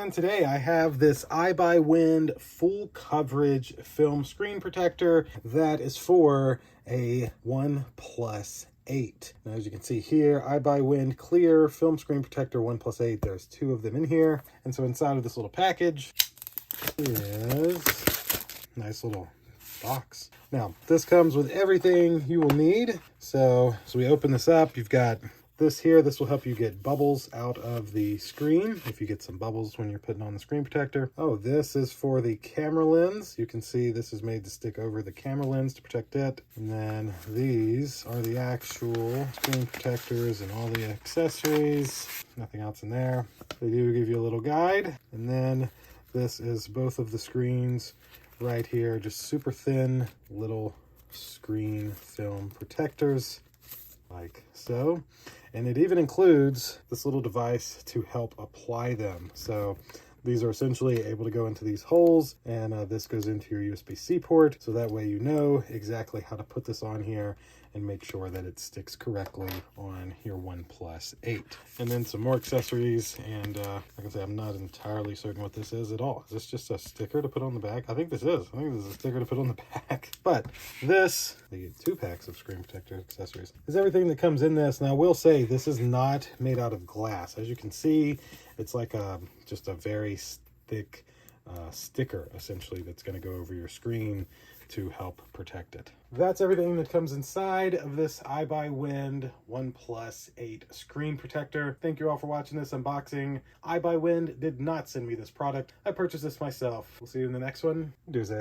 And today I have this Ibywind full coverage film screen protector that is for a OnePlus 8. Now, as you can see here, Ibywind clear film screen protector OnePlus 8. There's two of them in here. And so inside of this little package is a nice little box. Now, this comes with everything you will need. So we open this up, you've got this here. This will help you get bubbles out of the screen if you get some bubbles when you're putting on the screen protector. Oh, this is for the camera lens. You can see this is made to stick over the camera lens to protect it. And then these are the actual screen protectors and all the accessories. Nothing else in there. They do give you a little guide. And then this is both of the screens right here, just super thin little screen film protectors like so. And it even includes this little device to help apply them. So these are essentially able to go into these holes, and this goes into your USB-C port. So that way you know exactly how to put this on here and make sure that it sticks correctly on your OnePlus 8. And then some more accessories, and like I say, I'm not entirely certain what this is at all. Is this just a sticker to put on the back? I think this is. I think this is a sticker to put on the back. But this, they get 2 packs of screen protector accessories, is everything that comes in this. Now I will say this is not made out of glass. As you can see, it's like just a very thick sticker essentially that's going to go over your screen to help protect it. That's everything that comes inside of this Ibywind OnePlus 8 screen protector. Thank you all for watching this unboxing. Ibywind did not send me this product. I purchased this myself. We'll see you in the next one. Deuces.